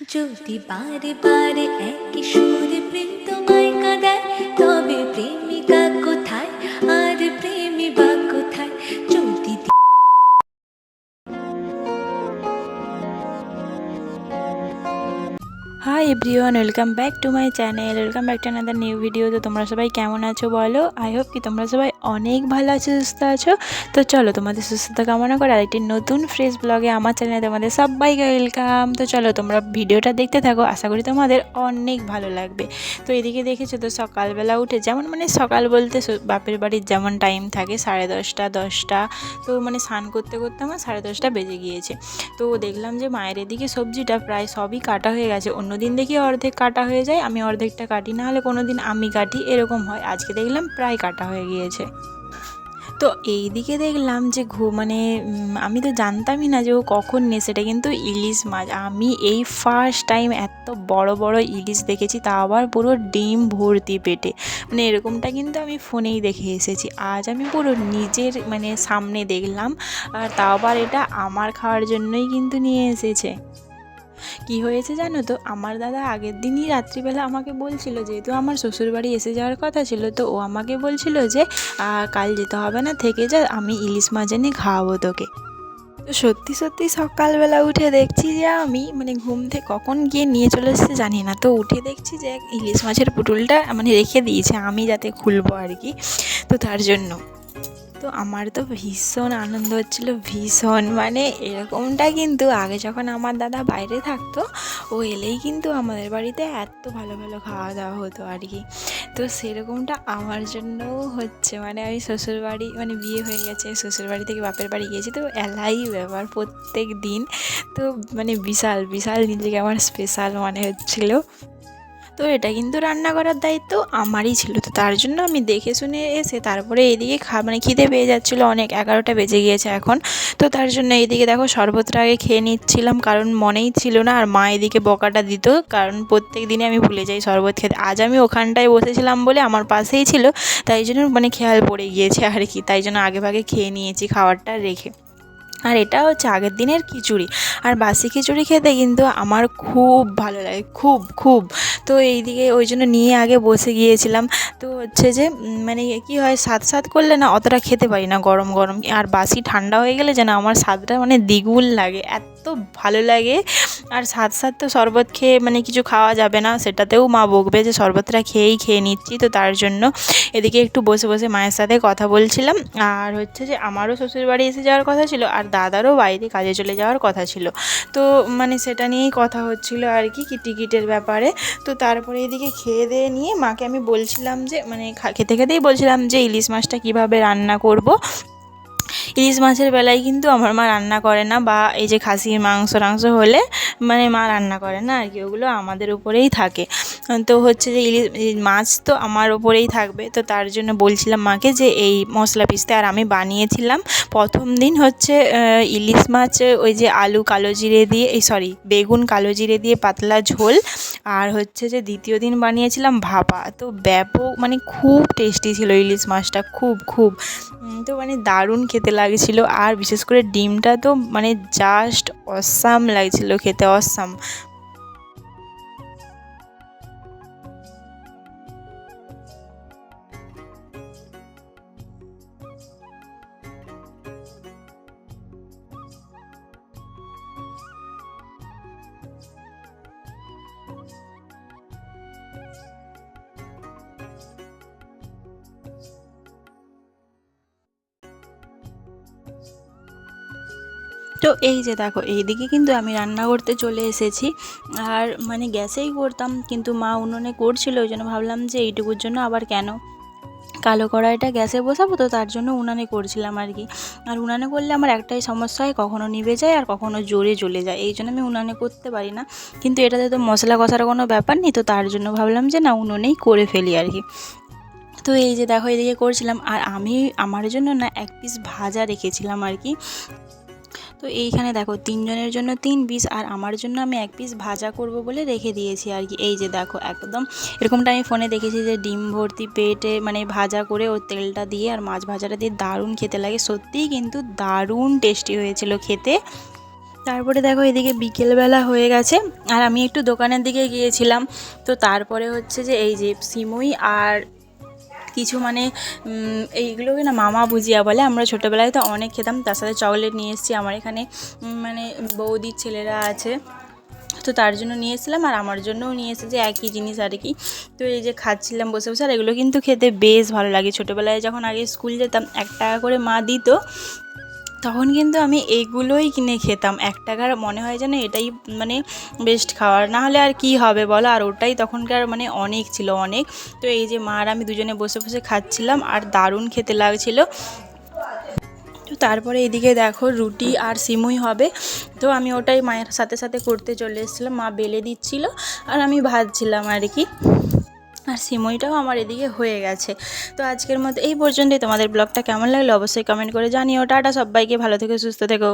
যদি বারে বারে একই সুরে প্রেম তোমায় কাঁদায়, তবে প্রেমিকা কোথায় আর প্রেমী বা কোথায়? যদি hi everyone, welcome back to my channel, welcome back to another new video. তো তোমরা সবাই কেমন আছো বলো? আই হোপ কি তোমরা সবাই অনেক ভালো আছো, সুস্থ আছো। তো চলো, তোমাদের সুস্থতা কামনা করে আরেকটি নতুন ফ্রেশ ব্লগে আমার চ্যানেলে তোমাদের সবাইকে ওয়েলকাম। তো চলো তোমরা ভিডিওটা দেখতে থাকো, আশা করি তোমাদের অনেক ভালো লাগবে। তো এদিকে দেখেছো তো, সকালবেলা উঠে যেমন সকাল বলতে বাপের বাড়ির যেমন টাইম থাকে 10:30 10টা, তো স্নান করতে করতে আমার 10:30 বেজে গিয়েছে। তো দেখলাম যে মায়ের এদিকে সবজিটা প্রায় সবই কাটা হয়ে গেছে। অন্যদিন দেখি অর্ধেক কাটা হয়ে যায়, আমি অর্ধেকটা কাটি, না হলে কোনো দিন আমি কাটি, এরকম হয়। আজকে দেখলাম প্রায় কাটা হয়ে গিয়েছে। তো এই দিকে দেখলাম যে আমি তো জানতামই না যে ও কখন নিয়ে, সেটা কিন্তু ইলিশ মাছ। আমি এই ফার্স্ট টাইম এত বড় বড় ইলিশ দেখেছি, তা আবার পুরো ডিম ভর্তি পেটে। এরকমটা কিন্তু আমি ফোনেই দেখে এসেছি, আজ আমি পুরো নিজের সামনে দেখলাম। আর তা আবার এটা আমার খাওয়ার জন্যই কিন্তু নিয়ে এসেছে। কি হয়েছে জানো তো, আমার দাদা আগের দিনই রাত্রিবেলা আমাকে বলছিল, যেহেতু আমার শ্বশুরবাড়ি এসে যাওয়ার কথা ছিল, তো ও আমাকে বলছিল যে কাল যেতে হবে না, থেকে যা, আমি ইলিশ মাছ এনে খাওয়াবো তোকে। তো সত্যি সত্যি সকালবেলা উঠে দেখছি যে আমি ঘুম থেকে কখন গিয়ে নিয়ে চলে এসেছে জানি না, তো উঠে দেখছি যে ইলিশ মাছের পুটুলটা রেখে দিয়েছে, আমি যাতে খুলবো আর কি। তো তার জন্য তো আমার তো ভীষণ আনন্দ হচ্ছিলো, ভীষণ। এরকমটা কিন্তু আগে যখন আমার দাদা বাইরে থাকতো, ও এলেই কিন্তু আমাদের বাড়িতে এত ভালো ভালো খাওয়া দাওয়া হতো আর কি। তো সেরকমটা আমার জন্যও হচ্ছে। আমি শ্বশুরবাড়ি বিয়ে হয়ে গেছে, শ্বশুরবাড়ি থেকে বাপের বাড়ি গিয়েছি, তো এলাই ব্যাপার প্রত্যেক দিন। তো বিশাল বিশাল নিজেকে আমার স্পেশাল মনে হচ্ছিলো। তো এটা কিন্তু রান্না করার দায়িত্ব আমারই ছিল, তো তার জন্য আমি দেখে শুনে এসে তারপরে এদিকে খিদে পেয়ে যাচ্ছিলো অনেক, 11টা বেজে গিয়েছে এখন। তো তার জন্য এইদিকে দেখো শরবতটা আগে খেয়ে নিচ্ছিলাম, কারণ মনেই ছিল না। আর মা এদিকে বকাটা দিত, কারণ প্রত্যেক দিনে আমি ভুলে যাই শরবত খেতে। আজ আমি ওখানটায় বসেছিলাম বলে আমার পাশেই ছিল, তাই জন্য খেয়াল পড়ে গিয়েছে আর কি, তাই জন্য আগে ভাগে খেয়ে নিয়েছি খাবারটা রেখে। আর এটা হচ্ছে আগের দিনের খিচুড়ি, আর বাসি খিচুড়ি খেতে কিন্তু আমার খুব ভালো লাগে, খুব খুব। তো এইদিকে ওই জন্য নিয়ে আগে বসে গিয়েছিলাম। তো হচ্ছে যে কী হয়, স্বাদ করলে না অতটা খেতে পারি না গরম গরম, আর বাসি ঠান্ডা হয়ে গেলে যেন আমার স্বাদটা দ্বিগুণ লাগে, এত ভালো লাগে। আর স্বাদ তো শরবত খেয়ে কিছু খাওয়া যাবে না, সেটাতেও মা বকবে যে শরবতটা খেয়ে নিচ্ছি। তো তার জন্য এদিকে একটু বসে বসে মায়ের সাথে কথা বলছিলাম। আর হচ্ছে যে আমারও শ্বশুরবাড়ি এসে যাওয়ার কথা ছিল, আর দাদারও বাইরে কাজে চলে যাওয়ার কথা ছিল। তো সেটা নিয়েই কথা হচ্ছিল আর কি, টিকিটের ব্যাপারে। তো তারপরে এদিকে খেয়ে দিয়ে নিয়ে মাকে আমি বলছিলাম যে খেতে খেতেই বলছিলাম যে ইলিশ মাছটা কীভাবে রান্না করব। ইলিশ মাছের বেলায় কিন্তু আমার মা রান্না করে না, বা এই যে খাসির মাংস হলে মা রান্না করে না আর কি, ওগুলো আমাদের উপরেই থাকে। তো হচ্ছে যে ইলিশ মাছ তো আমার ওপরেই থাকবে, তো তার জন্য বলছিলাম মাকে যে এই মশলা পিষতে। আর আমি বানিয়েছিলাম প্রথম দিন হচ্ছে ইলিশ মাছ ওই যে আলু কালো জিরে দিয়ে, বেগুন কালো জিরে দিয়ে পাতলা ঝোল। আর হচ্ছে যে দ্বিতীয় দিন বানিয়েছিলাম ভাপা। তো ব্যাপক খুব টেস্টি ছিল ইলিশ মাছটা, খুব খুব। তো দারুণ খেতে লাগছিল। আর বিশেষ করে ডিমটা তো জাস্ট অসাম লাগছিল খেতে, অসাম। তো এই যে দেখো, এইদিকে কিন্তু আমি রান্না করতে চলে এসেছি। আর গ্যাসেই করতাম, কিন্তু মা উনুনে করছিল, ওই জন্য ভাবলাম যে এইটুকুর জন্য আবার কেন কালো কড়াইটা গ্যাসে বসাবো, তো তার জন্য উনানে করছিলাম আর কি। আর উনানে করলে আমার একটাই সমস্যা হয়, কখনো নিভে যায় আর কখনো জোরে জ্বলে যায়, এই জন্য আমি উনানে করতে পারি না। কিন্তু এটাতে তো মশলা কষার কোনো ব্যাপার নেই, তো তার জন্য ভাবলাম যে না, উনুনেই করে ফেলি আর কি। তো এই যে দেখো, এদিকে করছিলাম। আর আমি আমার জন্য না 1 পিস ভাজা রেখেছিলাম আর কি। তো এইখানে দেখো 3 জনের জন্য 3 পিস, আর আমার জন্য আমি 1 পিস ভাজা করব বলে রেখে দিয়েছি আর কি। এই যে দেখো, একদম এরকমটা আমি ফোনে দেখেছি যে ডিম ভর্তি পেটে ভাজা করে ওর তেলটা দিয়ে আর মাছ ভাজাটা দিয়ে দারুণ খেতে লাগে, সত্যিই কিন্তু দারুণ টেস্টি হয়েছিল খেতে। তারপরে দেখো এদিকে বিকেলবেলা হয়ে গেছে আর আমি একটু দোকানের দিকে গিয়েছিলাম। তো তারপরে হচ্ছে যে এই যে সিমুই আর কিছু মানে এইগুলোকে না মামা ভুজিয়া বলে, আমরা ছোটোবেলায় তো অনেক খেতাম। তার সাথে চকলেট নিয়ে এসেছি, আমার এখানে মানে বৌদির ছেলেরা আছে তো তার জন্য নিয়ে এসেছিলাম, আর আমার জন্যও নিয়ে এসেছে একই জিনিস আর কি। তো এই যে খাচ্ছিলাম বসে বসে, আর এগুলো কিন্তু খেতে বেশ ভালো লাগে। ছোটোবেলায় যখন আগে স্কুল যেতাম 1 টাকা করে মা দিত, তখন কিন্তু আমি এইগুলোই কিনে খেতাম। 1 টাকার মনে হয় যেন এটাই মানে বেস্ট খাওয়ার, না হলে আর কি হবে বলো। আর ওটাই তখনকার মানে অনেক ছিল, অনেক। তো এই যে মা আর আমি দুজনে বসে বসে খাচ্ছিলাম আর দারুণ খেতে লাগছিল। তো তারপরে এদিকে দেখো রুটি আর সিমুই হবে, তো আমি ওটাই মায়ের সাথে সাথে করতে চলে এসেছিলাম। মা বেলে দিচ্ছিল আর আমি ভাজছিলাম আর কি। আর সিমুইটাও আমার এদিকে হয়ে গেছে। তো আজকের মতো এই পর্যন্তই। তোমাদের ব্লগটা কেমন লাগলো অবশ্যই কমেন্ট করে জানিও। টাটা সবাইকে, ভালো থেকো, সুস্থ থেকো।